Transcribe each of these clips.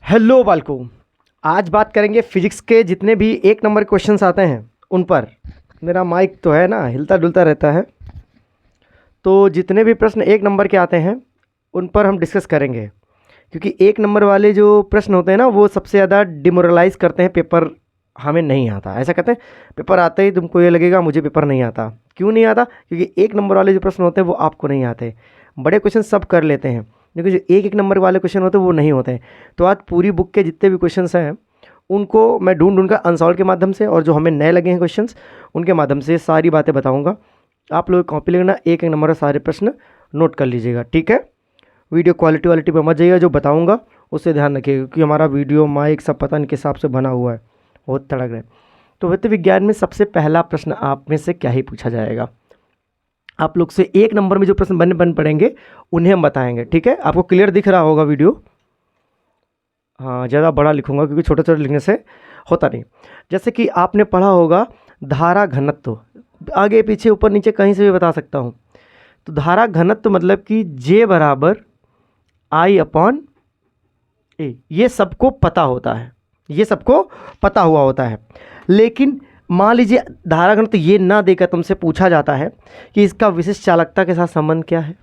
Hello बालको। आज बात करेंगे फिजिक्स के जितने भी एक नंबर क्वेश्चंस आते हैं उन पर। मेरा माइक तो है ना, हिलता डुलता रहता है। तो जितने भी प्रश्न एक नंबर के आते हैं उन पर हम डिस्कस करेंगे, क्योंकि एक नंबर वाले जो प्रश्न होते हैं ना वो सबसे ज़्यादा डिमोरलाइज करते हैं। पेपर हमें नहीं आता, ऐसा कहते हैं पेपर आते ही तुमको ये लगेगा मुझे पेपर नहीं आता। क्यों नहीं आता? क्योंकि एक नंबर वाले जो प्रश्न होते हैं वो आपको नहीं आते। बड़े क्वेश्चन सब कर लेते हैं, लेकिन जो एक एक नंबर वाले क्वेश्चन होते हैं वो नहीं होते हैं। तो आज पूरी बुक के जितने भी क्वेश्चंस हैं उनको मैं ढूंढ ढूंढ कर अनसॉल्व के माध्यम से और जो हमें नए लगे हैं क्वेश्चंस उनके माध्यम से सारी बातें बताऊंगा। आप लोग कॉपी लेना, एक एक नंबर का सारे प्रश्न नोट कर लीजिएगा, ठीक है। वीडियो क्वालिटी वालिटी पर मत जाइएगा, जो बताऊंगा उससे ध्यान रखिएगा, क्योंकि हमारा वीडियो माइक सब पता नहीं किस हिसाब से बना हुआ है, बहुत तड़क रहे। तो वित्त विज्ञान में सबसे पहला प्रश्न आप में से क्या ही पूछा जाएगा। आप लोग से एक नंबर में जो प्रश्न बन पड़ेंगे उन्हें हम बताएंगे, ठीक है। आपको क्लियर दिख रहा होगा वीडियो? हाँ, ज़्यादा बड़ा लिखूंगा क्योंकि छोटे छोटे लिखने से होता नहीं। जैसे कि आपने पढ़ा होगा धारा घनत्व, आगे पीछे ऊपर नीचे कहीं से भी बता सकता हूँ। तो धारा घनत्व मतलब कि J बराबर I अपॉन ए, ये सबको पता होता है, ये सबको पता हुआ होता है। लेकिन मान लीजिए धारा घनत्व ये ना देकर तुमसे पूछा जाता है कि इसका विशिष्ट चालकता के साथ संबंध क्या है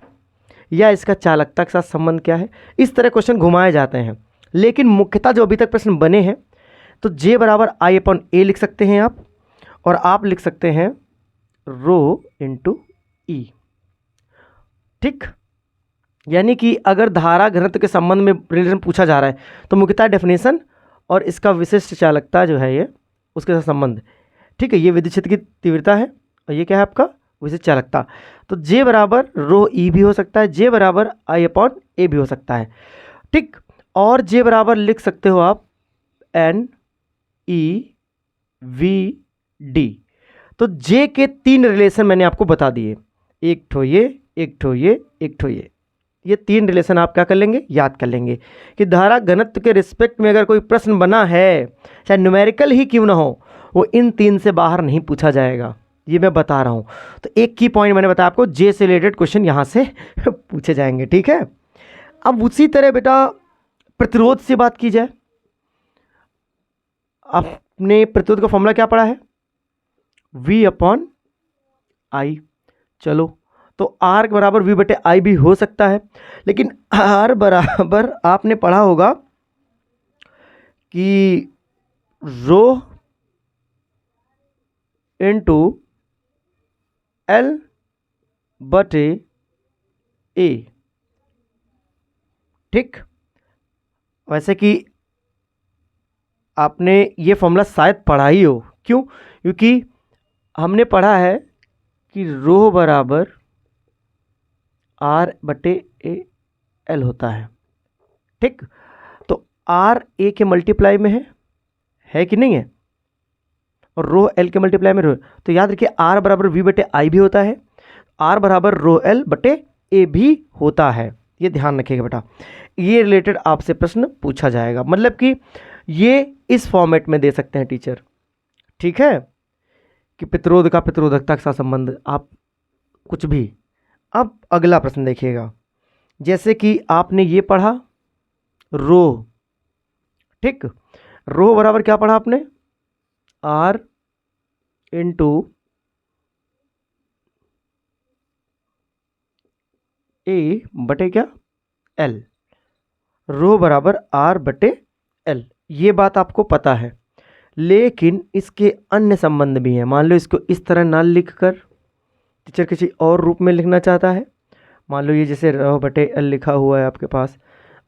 या इसका चालकता के साथ संबंध क्या है। इस तरह क्वेश्चन घुमाए जाते हैं। लेकिन मुख्यतः जो अभी तक प्रश्न बने हैं तो J बराबर I अपॉन ए लिख सकते हैं आप, और आप लिख सकते हैं रो इंटू ई, ठीक। यानी कि अगर धारा घनत्व के संबंध में रिलेशन पूछा जा रहा है तो मुख्यतः डेफिनेशन और इसका विशिष्ट चालकता जो है ये उसके साथ संबंध, ठीक है। ये विद्युत क्षेत्र की तीव्रता है और ये क्या है आपका विशिष्ट चालकता। तो J बराबर रो ई भी हो सकता है, J बराबर I अपॉन ए भी हो सकता है, ठीक। और J बराबर लिख सकते हो आप एन ई वी डी। तो J के तीन रिलेशन मैंने आपको बता दिए, एक ठो ये, एक ठो ये, एक ठो ये तीन रिलेशन आप क्या कर लेंगे, याद कर लेंगे कि धारा घनत्व के रिस्पेक्ट में अगर कोई प्रश्न बना है, चाहे न्यूमेरिकल ही क्यों ना हो, वो इन तीन से बाहर नहीं पूछा जाएगा। ये मैं बता रहा हूँ। तो एक की पॉइंट मैंने बताया आपको, J से रिलेटेड क्वेश्चन यहाँ से पूछे जाएंगे, ठीक है। अब उसी तरह बेटा प्रतिरोध से बात की जाए। आपने प्रतिरोध का फॉर्मूला क्या पढ़ा है? V upon I. चलो, तो R बराबर V बटे आई भी हो सकता है, लेकिन R बराबर आपने पढ़ा होगा कि रो इंटू L बटे A, ठीक। वैसे कि आपने ये फॉर्मूला शायद पढ़ा ही हो। क्यों? क्योंकि हमने पढ़ा है कि रो बराबर R बटे ए एल होता है, ठीक। तो R A के मल्टीप्लाई में है कि नहीं है, और रो L के मल्टीप्लाई में रो। तो याद रखिए R बराबर V बटे आई भी होता है, R बराबर रो L बटे ए भी होता है। ये ध्यान रखिएगा बेटा, ये रिलेटेड आपसे प्रश्न पूछा जाएगा। मतलब कि ये इस फॉर्मेट में दे सकते हैं टीचर, ठीक है, कि प्रतिरोध का प्रतिरोधकता के साथ संबंध, आप कुछ भी। अब अगला प्रश्न देखिएगा, जैसे कि आपने ये पढ़ा रो, ठीक। रो बराबर क्या पढ़ा आपने? R इंटू ए बटे क्या L, रो बराबर R बटे L, ये बात आपको पता है। लेकिन इसके अन्य संबंध भी हैं। मान लो इसको इस तरह ना लिखकर टीचर किसी और रूप में लिखना चाहता है। मान लो ये जैसे रो बटे L लिखा हुआ है आपके पास,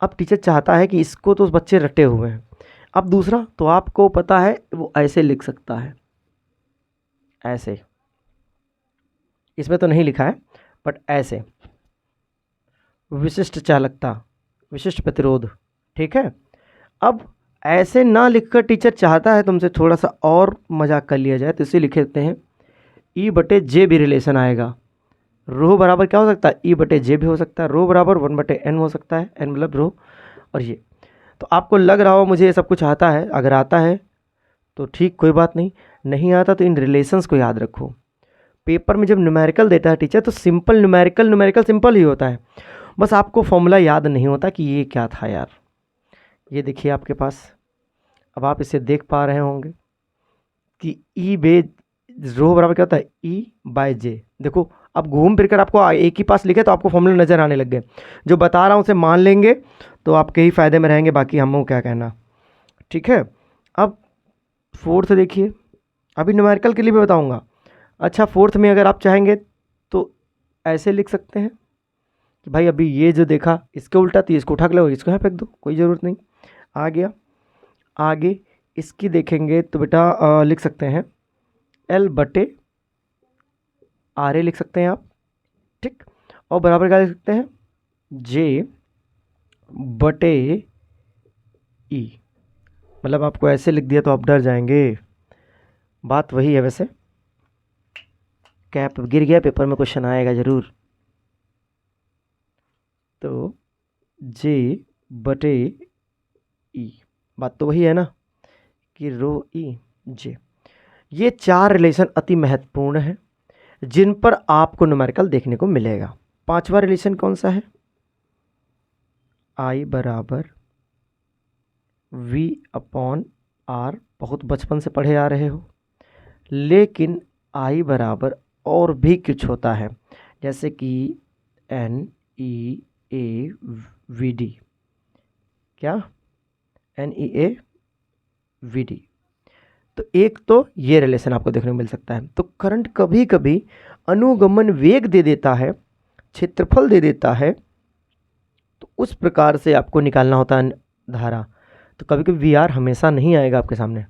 अब टीचर चाहता है कि इसको तो बच्चे रटे हुए हैं। अब दूसरा तो आपको पता है वो ऐसे लिख सकता है, ऐसे, इसमें तो नहीं लिखा है बट ऐसे, विशिष्ट चालकता, विशिष्ट प्रतिरोध, ठीक है। अब ऐसे ना लिखकर टीचर चाहता है तुमसे थोड़ा सा और मजाक कर लिया जाए, तो इसे लिख देते हैं ई बटे जे भी रिलेशन आएगा। रो बराबर क्या हो सकता है? ई बटे जे भी हो सकता है। रो बराबर 1 बटे एन हो सकता है, एन मतलब रो। और ये तो आपको लग रहा हो मुझे ये सब कुछ आता है, अगर आता है तो ठीक, कोई बात नहीं, नहीं आता तो इन रिलेशंस को याद रखो। पेपर में जब न्यूमेरिकल देता है टीचर तो सिंपल न्यूमेरिकल सिंपल ही होता है, बस आपको फॉर्मूला याद नहीं होता कि ये क्या था यार, ये देखिए आपके पास, अब आप इसे देख पा रहे होंगे कि ई बे रो बराबर क्या होता है, ई बाय जे। देखो अब घूम फिर कर आपको एक ही पास लिखे तो आपको फॉर्मूला नज़र आने लग गए। जो बता रहा हूँ उसे मान लेंगे तो आपके ही फ़ायदे में रहेंगे, बाकी हमको क्या कहना। ठीक है, अब फोर्थ देखिए, अभी न्यूमेरिकल के लिए भी बताऊँगा। अच्छा, फोर्थ में अगर आप चाहेंगे तो ऐसे लिख सकते हैं कि भाई अभी ये जो देखा इसके उल्टा थी, इसको उठा के लो, इसको यहाँ फेंक दो, कोई ज़रूरत नहीं। आ गया आगे, इसकी देखेंगे तो बेटा लिख सकते हैं एल बटे आर ए लिख सकते हैं आप। ठीक, और बराबर क्या लिख सकते हैं, जे बटे ई। मतलब आपको ऐसे लिख दिया तो आप डर जाएंगे, बात वही है। वैसे कैप गिर गया, पेपर में क्वेश्चन आएगा ज़रूर। तो जे बटे ई, बात तो वही है ना कि रो ई जे। ये चार रिलेशन अति महत्वपूर्ण है जिन पर आपको न्यूमेरिकल देखने को मिलेगा। पांचवा रिलेशन कौन सा है, आई बराबर वी अपॉन आर। बहुत बचपन से पढ़े आ रहे हो, लेकिन आई बराबर और भी कुछ होता है, जैसे कि N E A V D. क्या, N E A V D. तो एक तो ये रिलेशन आपको देखने को मिल सकता है। तो करंट कभी कभी अनुगमन वेग दे देता है, क्षेत्रफल दे देता है, तो उस प्रकार से आपको निकालना होता है धारा। तो कभी कभी वी आर हमेशा नहीं आएगा आपके सामने।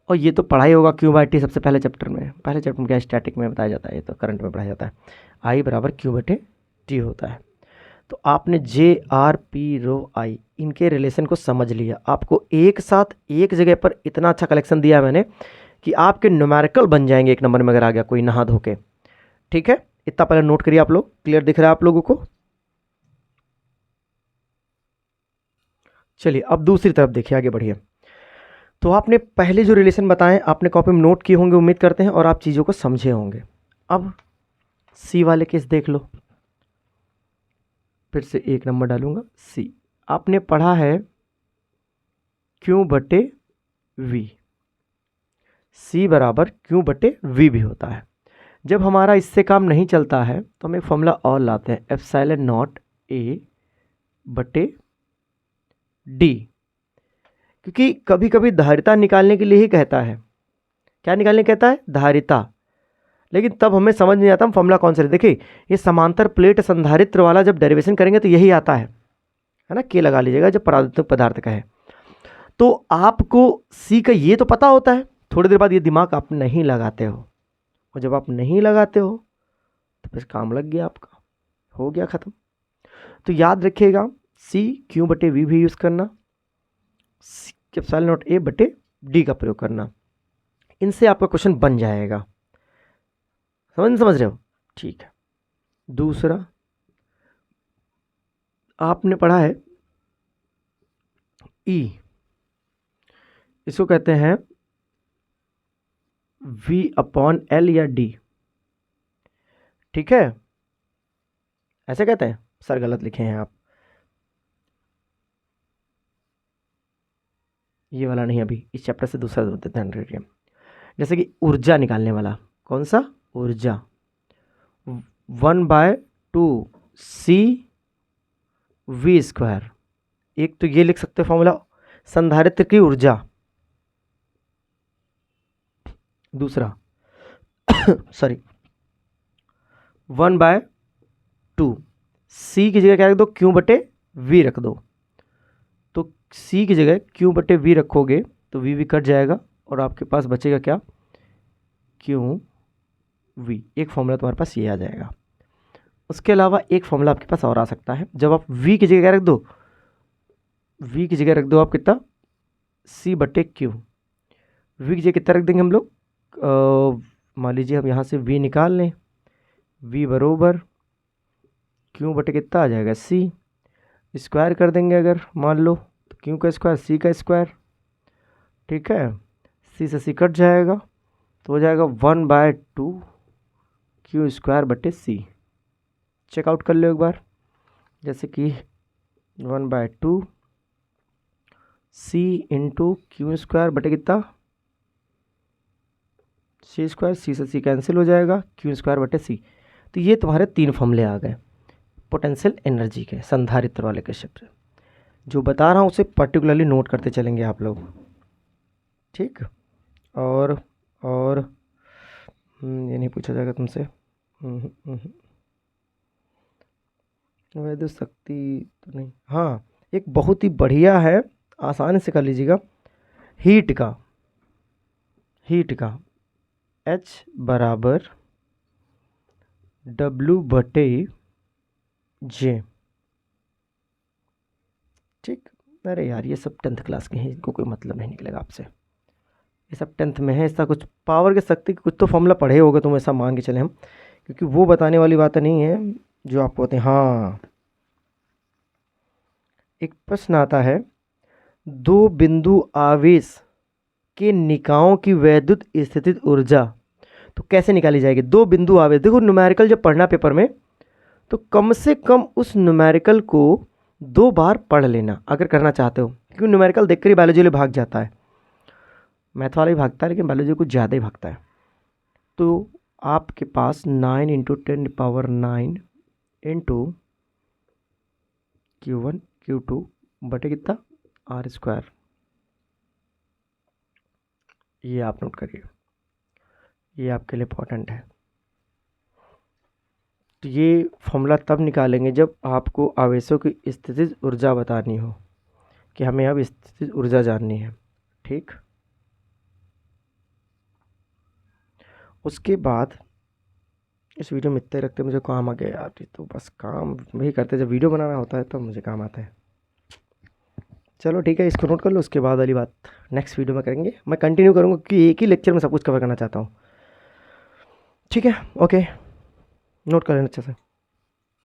और ये तो पढ़ाई होगा क्यू बाई टी सबसे पहले चैप्टर में। पहले चैप्टर में क्या, स्टैटिक में बताया जाता है, ये तो करंट में पढ़ाया जाता है। आई बराबर क्यू बटे टी होता है। तो आपने जे आर पी रो आई इनके रिलेशन को समझ लिया। आपको एक साथ एक जगह पर इतना अच्छा कलेक्शन दिया मैंने कि आपके न्यूमेरिकल बन जाएंगे एक नंबर में अगर आ गया कोई नहा धो के। ठीक है, इतना पहले नोट करिए आप लोग। क्लियर दिख रहा है आप लोगों को? चलिए अब दूसरी तरफ देखिए, आगे बढ़िए। तो आपने पहले जो रिलेशन बताएं आपने कॉपी में नोट किए होंगे उम्मीद करते हैं, और आप चीज़ों को समझे होंगे। अब सी वाले केस देख लो, फिर से एक नंबर डालूंगा। सी आपने पढ़ा है क्यू बटे वी, सी बराबर क्यू बटे वी भी होता है। जब हमारा इससे काम नहीं चलता है तो हम एक फॉर्मूला और लाते हैं, एप्सिलॉन नॉट ए बटे डी। क्योंकि कभी कभी धारिता निकालने के लिए ही कहता है। क्या निकालने कहता है, धारिता। लेकिन तब हमें समझ नहीं आता हम फॉर्मूला कौन सा। देखिए ये समांतर प्लेट संधारित्र वाला जब डेरिवेशन करेंगे तो यही आता है ना, के लगा लीजिएगा जब परावर्तक पदार्थ का है। तो आपको सी का ये तो पता होता है, थोड़ी देर बाद ये दिमाग आप नहीं लगाते हो, और जब आप नहीं लगाते हो तो फिर काम लग गया आपका, हो गया ख़त्म। तो याद रखिएगा सी क्यू बटे वी भी यूज़ करना, एप्सिलॉन नॉट ए बटे डी का प्रयोग करना। इनसे आपका क्वेश्चन बन जाएगा। समझ रहे हो? ठीक है। दूसरा आपने पढ़ा है ई, इसको कहते हैं V अपॉन एल या डी। ठीक है, ऐसे कहते हैं, सर गलत लिखे हैं आप, ये वाला नहीं, अभी इस चैप्टर से दूसरा ध्यान रखिए। जैसे कि ऊर्जा निकालने वाला, कौन सा, ऊर्जा 1/2 सी वी स्क्वायर। एक तो ये लिख सकते हो फॉर्मूला संधारित्र की ऊर्जा। दूसरा सॉरी 1/2 सी की जगह क्या रख दो, क्यू बटे वी रख दो। तो सी की जगह क्यू बटे वी रखोगे तो वी कट जाएगा और आपके पास बचेगा क्या, क्यू वी। एक फॉर्मूला तुम्हारे पास ये आ जाएगा। उसके अलावा एक फॉर्मूला आपके पास और आ सकता है, जब आप वी की जगह रख दो, वी की जगह रख दो आप कितना, सी बटे क्यू। वी की जगह कितना रख देंगे हम लोग, मान लीजिए हम यहाँ से वी निकाल लें, वी बरोबर क्यू बटे कितना आ जाएगा, सी। स्क्वायर कर देंगे अगर मान लो तो क्यू का स्क्वायर सी का स्क्वायर। ठीक है, सी से सी कट जाएगा तो हो जाएगा 1/2 क्यू स्क्वायर बटे सी। चेकआउट कर लो एक बार, जैसे कि 1/2 सी इंटू क्यू स्क्वायर बटे कितना, सी स्क्वायर, सी से सी कैंसिल हो जाएगा, क्यू स्क्वायर बटे सी। तो ये तुम्हारे 3 फॉर्मूले आ गए पोटेंशियल एनर्जी के, संधारित्र वाले के क्षेत्र। जो बता रहा हूँ उसे पर्टिकुलरली नोट करते चलेंगे आप लोग, ठीक। और ये नहीं पूछा जाएगा तुमसे। वैद्युत शक्ति तो नहीं, हाँ एक बहुत ही बढ़िया है, आसानी से कर लीजिएगा। हीट का H बराबर W बटे J, ठीक। अरे यार ये सब 10th क्लास के हैं, इनको कोई मतलब नहीं निकलेगा आपसे, ये सब 10th में है। ऐसा कुछ पावर की शक्ति कुछ तो फॉर्मूला पढ़े होगे तुम, ऐसा मान के चले हम, क्योंकि वो बताने वाली बात नहीं है जो आपको होते हैं। हाँ एक प्रश्न आता है, 2 बिंदु आवेश के निकायों की वैद्युत स्थितिज ऊर्जा तो कैसे निकाली जाएगी। 2 बिंदु आवेश, देखो न्यूमेरिकल जब पढ़ना पेपर में तो कम से कम उस न्यूमेरिकल को 2 बार पढ़ लेना अगर करना चाहते हो, क्योंकि न्यूमेरिकल देखकर ही बायोलॉजी वाले भाग जाता है, मैथ वाला भी भागता है लेकिन बायोलॉजी कुछ ज़्यादा ही भागता है। तो आपके पास 9 इंटू 10⁹ इंटू Q1 Q2 बटे कितना R स्क्वायर, ये आप नोट करिए, ये आपके लिए इम्पोर्टेंट है। तो ये फॉर्मूला तब निकालेंगे जब आपको आवेशों की स्थितिज ऊर्जा बतानी हो, कि हमें अब स्थितिज ऊर्जा जाननी है, ठीक। उसके बाद इस वीडियो में इतने रखते मुझे काम आ गया यार, ये तो बस काम वही करते जब वीडियो बनाना होता है तो मुझे काम आता है। चलो ठीक है, इसको नोट कर लो, उसके बाद वाली बात नेक्स्ट वीडियो में करेंगे। मैं कंटिन्यू करूँगा कि एक ही लेक्चर में सब कुछ कवर करना चाहता हूँ, ठीक है। ओके, नोट कर लेना अच्छे से।